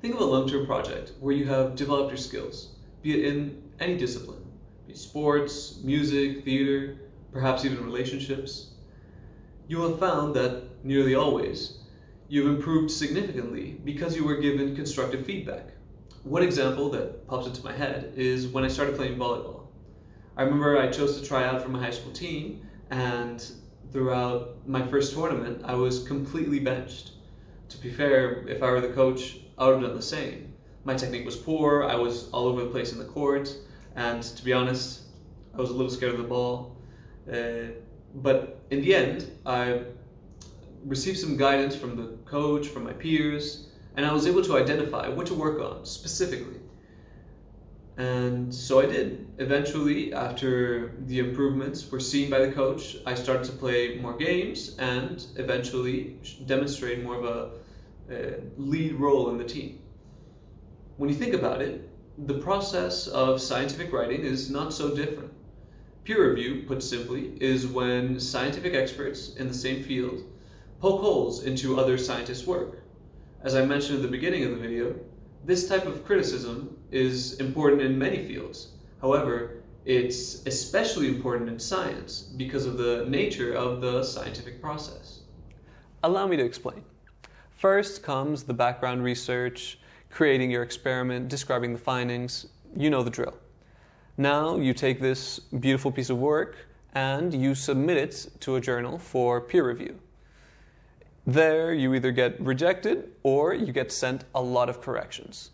Think of a long-term project where you have developed your skills, be it in any discipline, be it sports, music, theater, perhaps even relationships. You will have found that nearly always you've improved significantly because you were given constructive feedback. One example that pops into my head is when I started playing volleyball. I remember I chose to try out for my high school team, and throughout my first tournament, I was completely benched. To be fair, if I were the coach, I would have done the same. My technique was poor, I was all over the place in the court, and to be honest, I was a little scared of the ball. But in the end, I received some guidance from the coach, from my peers, and I was able to identify what to work on specifically. And so I did. Eventually, after the improvements were seen by the coach, I started to play more games and eventually demonstrate more of a lead role in the team. When you think about it, the process of scientific writing is not so different. Peer review, put simply, is when scientific experts in the same field poke holes into other scientists' work. As I mentioned at the beginning of the video, this type of criticism is important in many fields. However, it's especially important in science because of the nature of the scientific process. Allow me to explain. First comes the background research, creating your experiment, describing the findings. You know the drill. Now you take this beautiful piece of work and you submit it to a journal for peer review. There you either get rejected or you get sent a lot of corrections.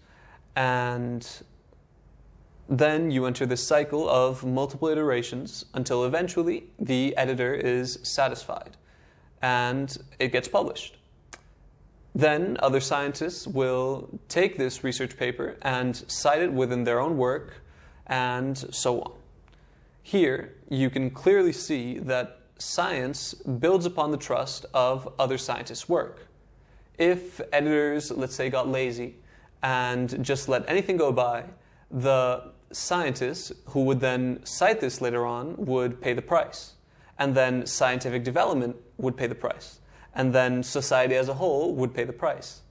And then you enter this cycle of multiple iterations until eventually the editor is satisfied and it gets published. Then other scientists will take this research paper and cite it within their own work and so on. Here you can clearly see that science builds upon the trust of other scientists' work. If editors, let's say, got lazy and just let anything go by, the scientists who would then cite this later on would pay the price. And then scientific development would pay the price. And then society as a whole would pay the price.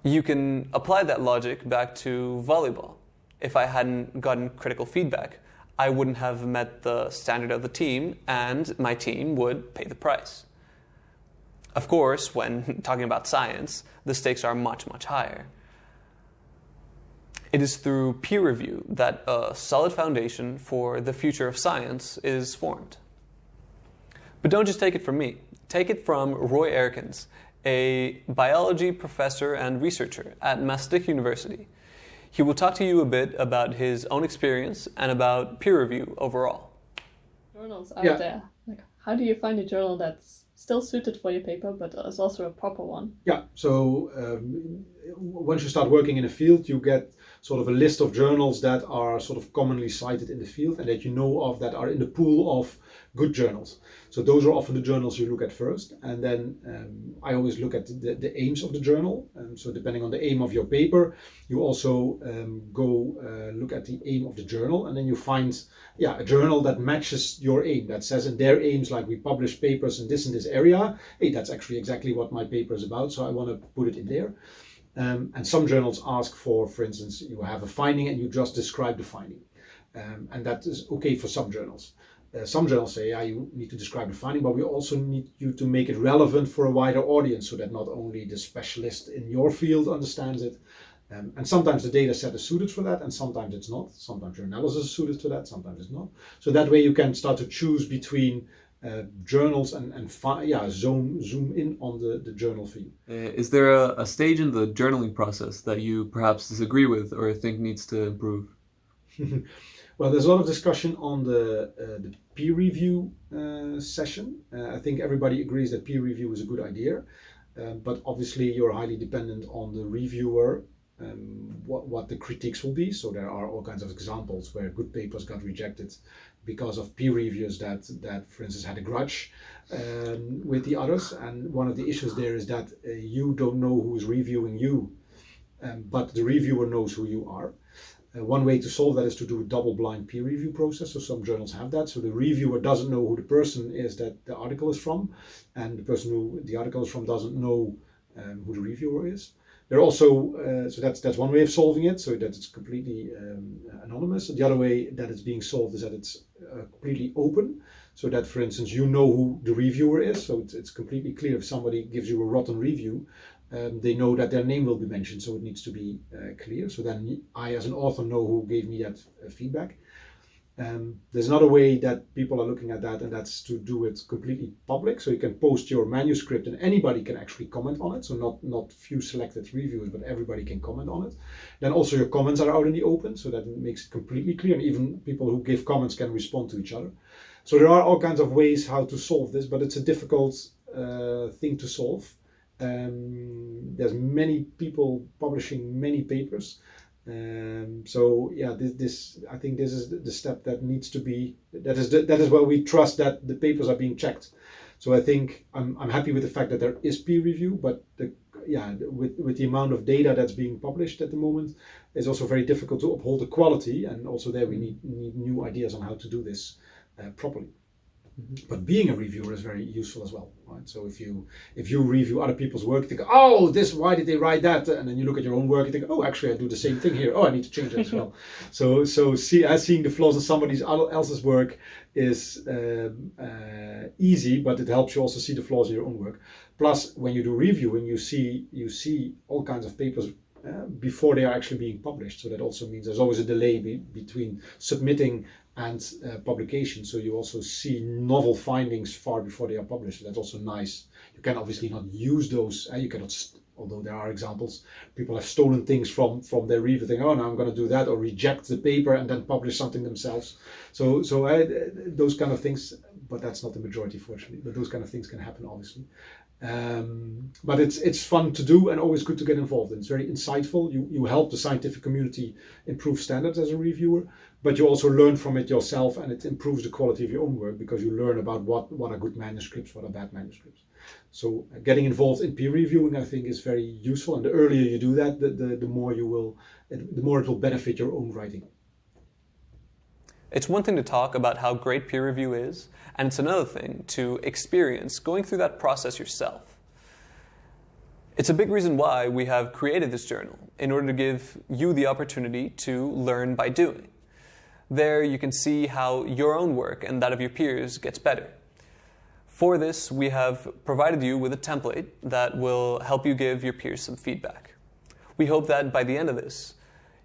You can apply that logic back to volleyball. If I hadn't gotten critical feedback, I wouldn't have met the standard of the team, and my team would pay the price. Of course, when talking about science, the stakes are much, much higher. It is through peer review that a solid foundation for the future of science is formed. But don't just take it from me. Take it from Roy Erkins, a biology professor and researcher at Maastricht University. He will talk to you a bit about his own experience and about peer review overall. Journals out there. Like, how do you find a journal that's still suited for your paper, but is also a proper one? Yeah, so once you start working in a field, you get sort of a list of journals that are sort of commonly cited in the field and that you know of that are in the pool of good journals. So those are often the journals you look at first, and then I always look at the aims of the journal. So depending on the aim of your paper, you also go look at the aim of the journal, and then you find a journal that matches your aim, that says in their aims, like, we publish papers in this area. Hey, that's actually exactly what my paper is about, so I want to put it in there. And some journals ask for instance, you have a finding and you just describe the finding. And that is okay for some journals. Some journals say, you need to describe the finding, but we also need you to make it relevant for a wider audience so that not only the specialist in your field understands it. And sometimes the data set is suited for that, and sometimes it's not. Sometimes your analysis is suited to that, sometimes it's not. So that way you can start to choose between journals and zoom in on the journal for you. Is there a stage in the journaling process that you perhaps disagree with or think needs to improve? Well, there's a lot of discussion on the peer review session. I think everybody agrees that peer review is a good idea, but obviously you're highly dependent on the reviewer, what the critiques will be. So there are all kinds of examples where good papers got rejected because of peer reviewers that for instance, had a grudge with the others. And one of the issues there is that you don't know who is reviewing you, but the reviewer knows who you are. One way to solve that is to do a double-blind peer review process. So some journals have that. So the reviewer doesn't know who the person is that the article is from, and the person who the article is from doesn't know who the reviewer is. There are also, so that's one way of solving it, so that it's completely anonymous. The other way that it's being solved is that it's completely open, so that, for instance, you know who the reviewer is, so it's completely clear if somebody gives you a rotten review, they know that their name will be mentioned, so it needs to be clear. So then I, as an author, know who gave me that feedback. There's another way that people are looking at that, and that's to do it completely public. So you can post your manuscript and anybody can actually comment on it. So not few selected reviewers, but everybody can comment on it. Then also your comments are out in the open, so that makes it completely clear. And even people who give comments can respond to each other. So there are all kinds of ways how to solve this, but it's a difficult thing to solve. There's many people publishing many papers. So yeah, this I think this is the step that needs to be, that is where we trust that the papers are being checked. So I think I'm happy with the fact that there is peer review, but with the amount of data that's being published at the moment, it's also very difficult to uphold the quality, and also there we need new ideas on how to do this properly. Mm-hmm. But being a reviewer is very useful as well, right? So if you review other people's work, you think, oh, why did they write that? And then you look at your own work and think, oh, actually I do the same thing here. Oh, I need to change that as well. So seeing the flaws in somebody else's work is easy, but it helps you also see the flaws in your own work. Plus, when you do reviewing, you see all kinds of papers before they are actually being published. So that also means there's always a delay between submitting and publication, so you also see novel findings far before they are published. So that's also nice. You can obviously not use those, you cannot, although there are examples, people have stolen things from their review, think, oh, now I'm going to do that, or reject the paper and then publish something themselves. So those kind of things, but that's not the majority, fortunately, but those kind of things can happen, obviously. But it's fun to do and always good to get involved in. It's very insightful. You help the scientific community improve standards as a reviewer, but you also learn from it yourself, and it improves the quality of your own work because you learn about what are good manuscripts, what are bad manuscripts. So getting involved in peer reviewing, I think, is very useful, and the earlier you do that, the more it will benefit your own writing. It's one thing to talk about how great peer review is, and it's another thing to experience going through that process yourself. It's a big reason why we have created this journal, in order to give you the opportunity to learn by doing. There you can see how your own work and that of your peers gets better. For this, we have provided you with a template that will help you give your peers some feedback. We hope that by the end of this,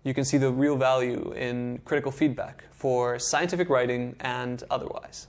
you can see the real value in critical feedback for scientific writing and otherwise.